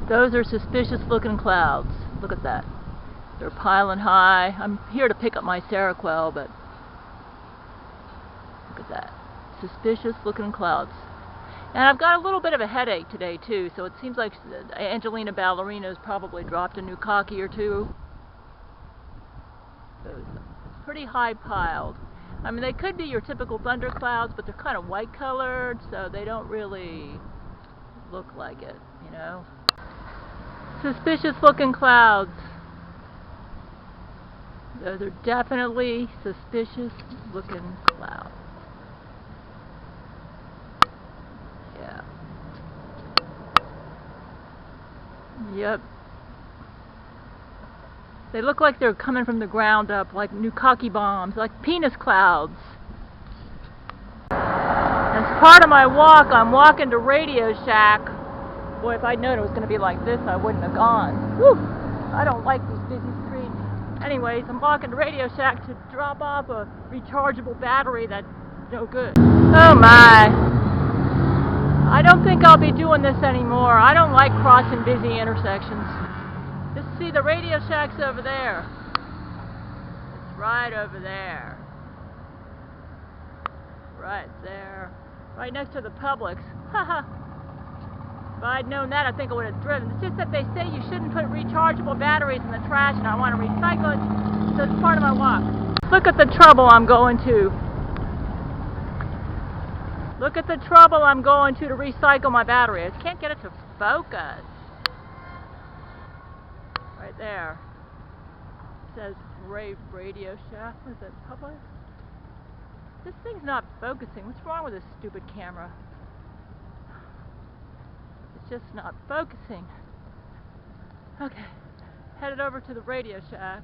Those are suspicious looking clouds. Look at that. They're piling high. I'm here to pick up my Seroquel, but look at that. Suspicious looking clouds. And I've got a little bit of a headache today too, so it seems like Angelina Ballerina's probably dropped a new cocky or two. Those pretty high piled. I mean, they could be your typical thunderclouds, but they're kind of white colored, so they don't really look like it, you know. Suspicious looking clouds. Those are definitely suspicious looking clouds. Yeah. Yep. They look like they're coming from the ground up, like new cocky bombs, like penis clouds. As part of my walk, I'm walking to Radio Shack. Boy, if I'd known it was going to be like this, I wouldn't have gone. Whew! I don't like these busy streets. Anyways, I'm walking to Radio Shack to drop off a rechargeable battery that's no good. Oh my! I don't think I'll be doing this anymore. I don't like crossing busy intersections. Just see, the Radio Shack's over there. It's right over there. Right there. Right next to the Publix. Haha. If I'd known that, I think I would have driven. It's just that they say you shouldn't put rechargeable batteries in the trash, and I want to recycle it, so it's part of my walk. Look at the trouble I'm going to. Look at the trouble I'm going to recycle my battery. I can't get it to focus. Right there. It says Radio Shack. What is it? Public? This thing's not focusing. What's wrong with this stupid camera? It's just not focusing. Okay. Headed over to the Radio Shack.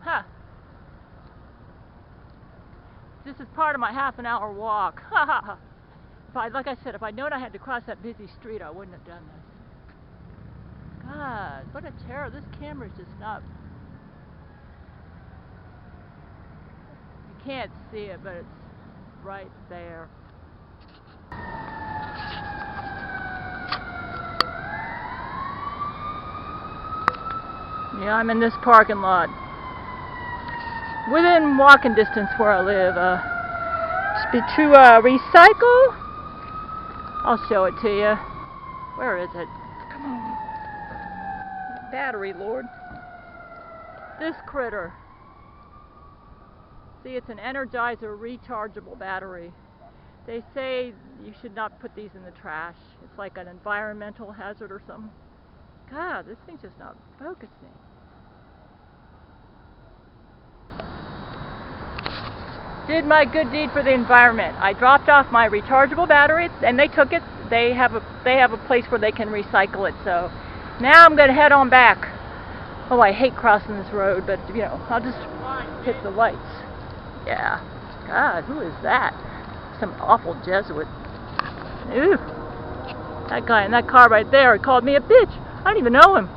Huh. This is part of my half-an-hour walk. Ha ha ha. Like I said, if I'd known I had to cross that busy street, I wouldn't have done this. God, what a terror. This camera's just not... You can't see it, but it's right there. Yeah, I'm in this parking lot. Within walking distance where I live. To recycle? I'll show it to you. Where is it? Come on. Battery, Lord. This critter. See, it's an Energizer rechargeable battery. They say you should not put these in the trash. It's like an environmental hazard or something. God, this thing's just not focusing. Did my good deed for the environment. I dropped off my rechargeable battery, and they took it. They have a place where they can recycle it. So now I'm going to head on back. Oh, I hate crossing this road, but you know, I'll just hit the lights. Yeah. God, who is that? Some awful Jesuit. Ooh. That guy in that car right there, he called me a bitch. I don't even know him.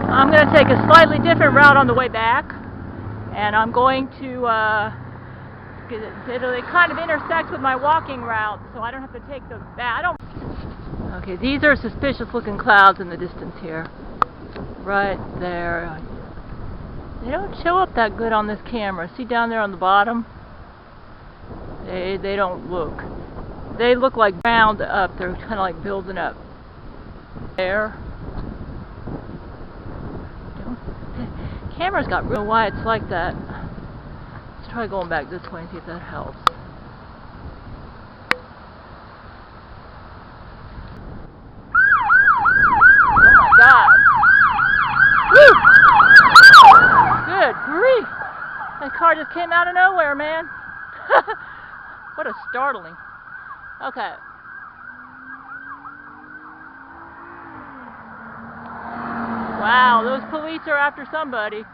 I'm going to take a slightly different route on the way back, and I'm going to it kind of intersects with my walking route, so I don't have to take the back. Okay, these are suspicious looking clouds in the distance here. Right there. They don't show up that good on this camera. See down there on the bottom? They don't look. They look like ground up. They're kind of like building up. There. The camera's got real why it's like that. Let's try going back this way and see if that helps. Oh my God! Woo! Good grief! That car just came out of nowhere, man. What a startling. Okay. Wow, those police are after somebody.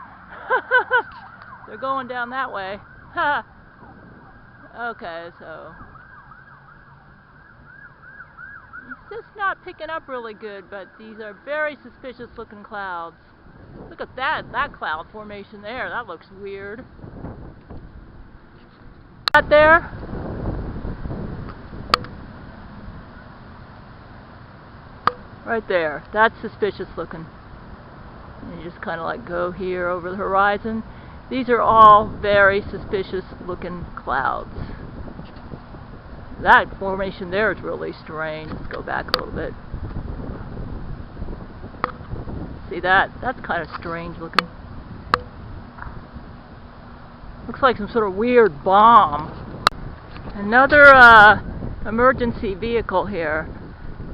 They're going down that way. Okay, so it's just not picking up really good, but these are very suspicious looking clouds. Look at that cloud formation there. That looks weird. Out there. Right there. That's suspicious looking. And you just kind of like go here over the horizon. These are all very suspicious looking clouds. That formation there is really strange. Let's go back a little bit. See that? That's kind of strange looking. Looks like some sort of weird bomb. Another emergency vehicle here.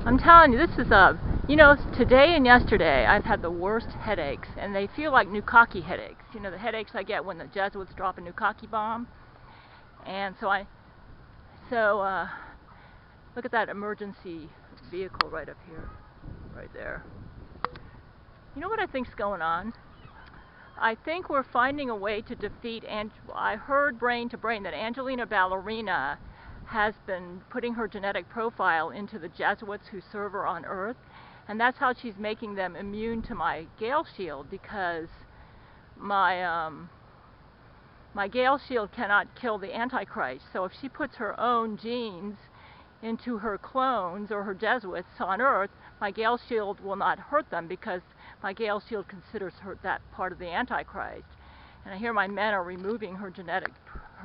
I'm telling you, this is you know, today and yesterday I've had the worst headaches, and they feel like Nukkake headaches. You know, the headaches I get when the Jesuits drop a Nukkake bomb. And so look at that emergency vehicle right up here, right there. You know what I think's going on? I think we're finding a way to defeat, and I heard brain to brain that Angelina Ballerina has been putting her genetic profile into the Jesuits who serve her on Earth, and that's how she's making them immune to my Gail shield, because my Gail shield cannot kill the Antichrist. So if she puts her own genes into her clones or her Jesuits on Earth, my Gail shield will not hurt them, because my Gail shield considers her that part of the Antichrist. And I hear my men are removing her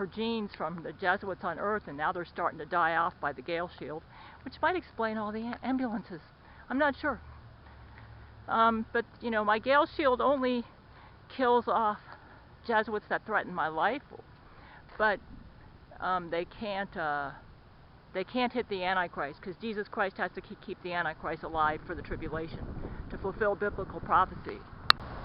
genes from the Jesuits on Earth, and now they're starting to die off by the Gail shield, which might explain all the ambulances. I'm not sure. But you know, my Gail shield only kills off Jesuits that threaten my life, but they can't hit the Antichrist, because Jesus Christ has to keep the Antichrist alive for the tribulation to fulfill biblical prophecy.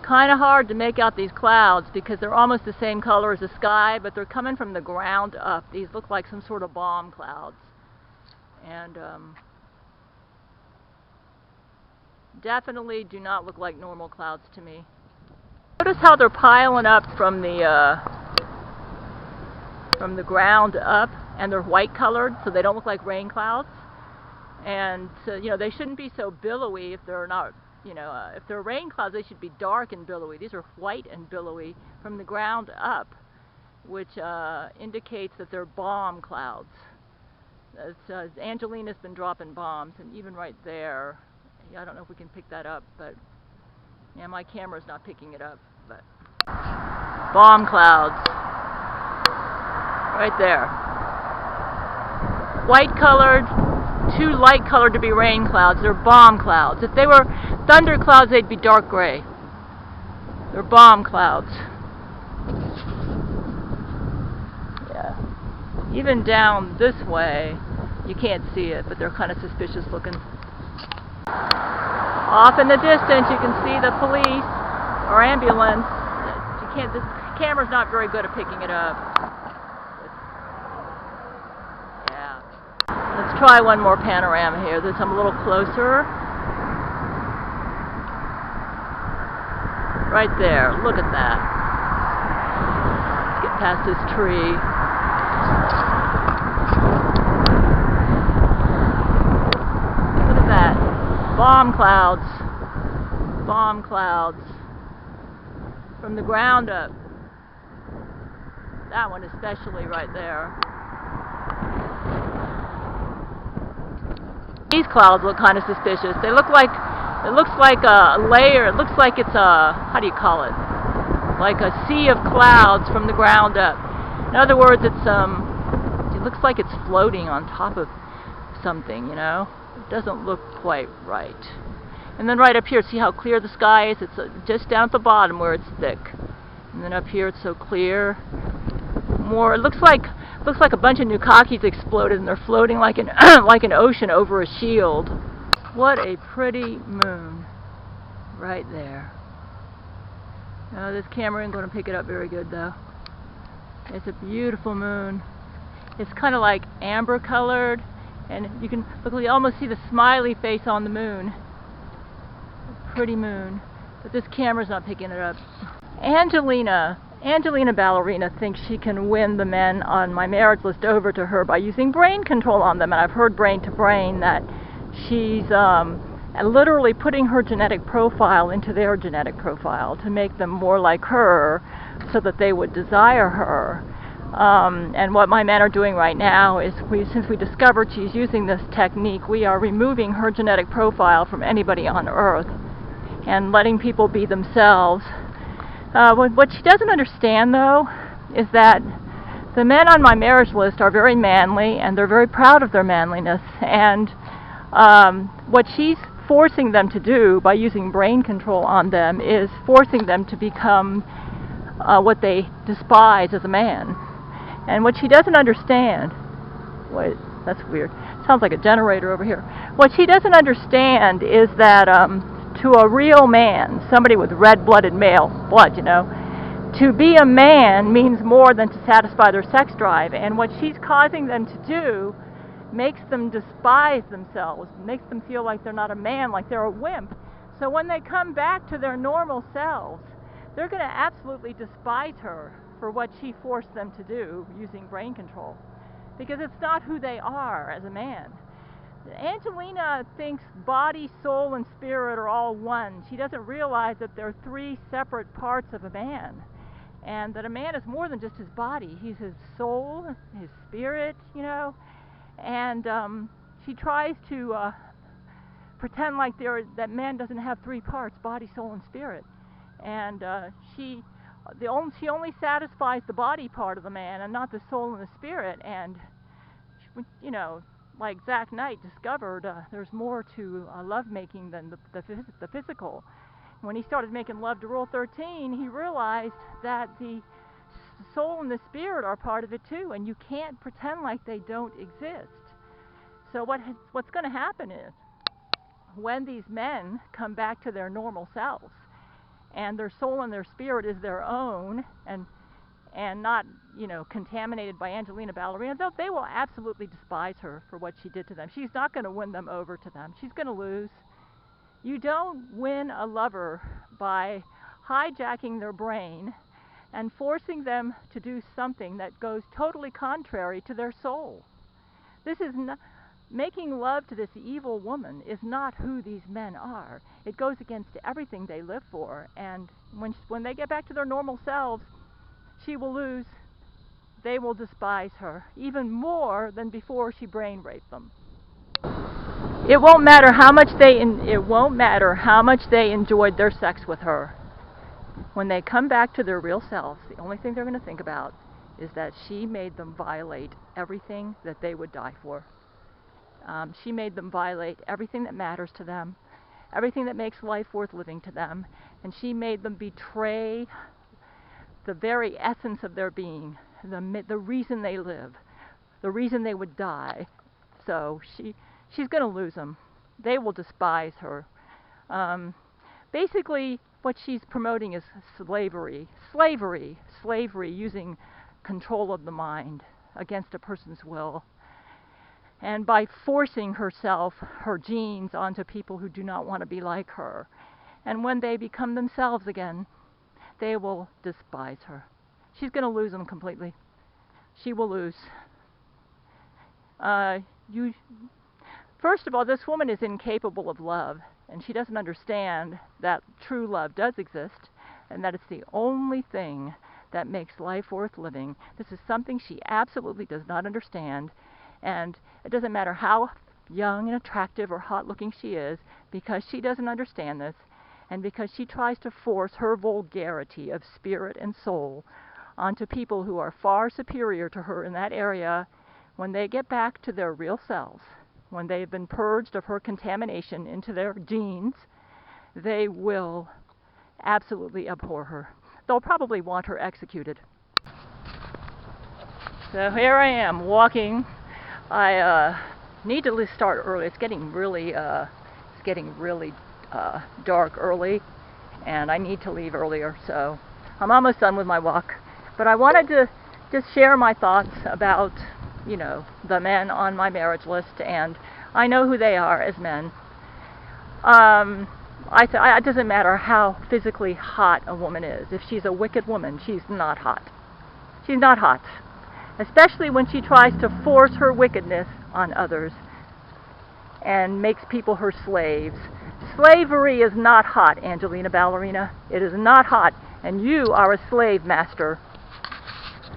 Kind of hard to make out these clouds because they're almost the same color as the sky, but they're coming from the ground up. These look like some sort of bomb clouds, and definitely do not look like normal clouds to me. Notice how they're piling up from the ground up, and they're white colored, so they don't look like rain clouds. And you know, they shouldn't be so billowy if they're not, you know, if they're rain clouds, they should be dark and billowy. These are white and billowy from the ground up, which indicates that they're bomb clouds. Angelina's been dropping bombs, and even right there, I don't know if we can pick that up, but yeah, my camera's not picking it up, but bomb clouds right there. White colored, too light colored to be rain clouds. They're bomb clouds. If they were thunder clouds, they'd be dark gray. They're bomb clouds. Yeah. Even down this way, you can't see it, but they're kind of suspicious looking. Off in the distance, you can see the police or ambulance. You can't. This camera's not very good at picking it up. Yeah. Let's try one more panorama here. This I'm a little closer. Right there. Look at that. Let's get past this tree. Look at that. Bomb clouds. Bomb clouds. From the ground up. That one especially right there. These clouds look kind of suspicious. They look like, it looks like a layer, it looks like it's a, how do you call it? Like a sea of clouds from the ground up. In other words, it looks like it's floating on top of something, you know? It doesn't look quite right. And then right up here, see how clear the sky is? It's just down at the bottom where it's thick. And then up here it's so clear. More, it looks like a bunch of Nukkakes exploded, and they're floating like an like an ocean over a shield. What a pretty moon right there. This camera isn't going to pick it up very good though. It's a beautiful moon. It's kind of like amber colored, and you can look, you almost see the smiley face on the moon. Pretty moon, but this camera's not picking it up. Angelina Ballerina thinks she can win the men on my marriage list over to her by using brain control on them, and I've heard brain to brain that she's literally putting her genetic profile into their genetic profile to make them more like her so that they would desire her. And what my men are doing right now is, since we discovered she's using this technique, we are removing her genetic profile from anybody on Earth and letting people be themselves. What she doesn't understand, though, is that the men on my marriage list are very manly, and they're very proud of their manliness. And what she's forcing them to do by using brain control on them is forcing them to become what they despise as a man. And what she doesn't understand, wait, that's weird. Sounds like a generator over here. What she doesn't understand is that to a real man, somebody with red-blooded male blood, to be a man means more than to satisfy their sex drive. And what she's causing them to do makes them despise themselves, makes them feel like they're not a man, like they're a wimp. So when they come back to their normal selves, they're going to absolutely despise her for what she forced them to do using brain control, because it's not who they are as a man. Angelina thinks body, soul, and spirit are all one. She doesn't realize that they're three separate parts of a man, and that a man is more than just his body. He's his soul, his spirit, and she tries to pretend like that man doesn't have three parts: body, soul, and spirit. And she only satisfies the body part of the man and not the soul and the spirit. And like Zach Knight discovered, there's more to lovemaking than the physical. When he started making love to Rule 13, he realized that the soul and the spirit are part of it too, and you can't pretend like they don't exist. So what's going to happen is, when these men come back to their normal selves, and their soul and their spirit is their own, and not contaminated by Angelina Ballerina, they will absolutely despise her for what she did to them. She's not going to win them over to them. She's going to lose. You don't win a lover by hijacking their brain and forcing them to do something that goes totally contrary to their soul. This is not... Making love to this evil woman is not who these men are. It goes against everything they live for. And when they get back to their normal selves, she will lose. They will despise her even more than before she brain raped them. It won't matter how much they enjoyed their sex with her. When they come back to their real selves, the only thing they're going to think about is that she made them violate everything that they would die for. She made them violate everything that matters to them, everything that makes life worth living to them, and she made them betray the very essence of their being, the reason they live, the reason they would die. So she's going to lose them. They will despise her. Basically, what she's promoting is slavery, using control of the mind against a person's will. And by forcing herself, her genes, onto people who do not want to be like her. And when they become themselves again, they will despise her. She's going to lose them completely. She will lose. First of all, this woman is incapable of love, and she doesn't understand that true love does exist, and that it's the only thing that makes life worth living. This is something she absolutely does not understand. And it doesn't matter how young and attractive or hot-looking she is, because she doesn't understand this, and because she tries to force her vulgarity of spirit and soul onto people who are far superior to her in that area. When they get back to their real selves, when they've been purged of her contamination into their genes, they will absolutely abhor her. They'll probably want her executed. So here I am walking. I need to start early. It's getting really dark early, and I need to leave earlier. So I'm almost done with my walk. But I wanted to just share my thoughts about, the men on my marriage list, and I know who they are as men. It doesn't matter how physically hot a woman is. If she's a wicked woman, she's not hot. She's not hot. Especially when she tries to force her wickedness on others and makes people her slaves. Slavery is not hot, Angelina Ballerina. It is not hot, and you are a slave master.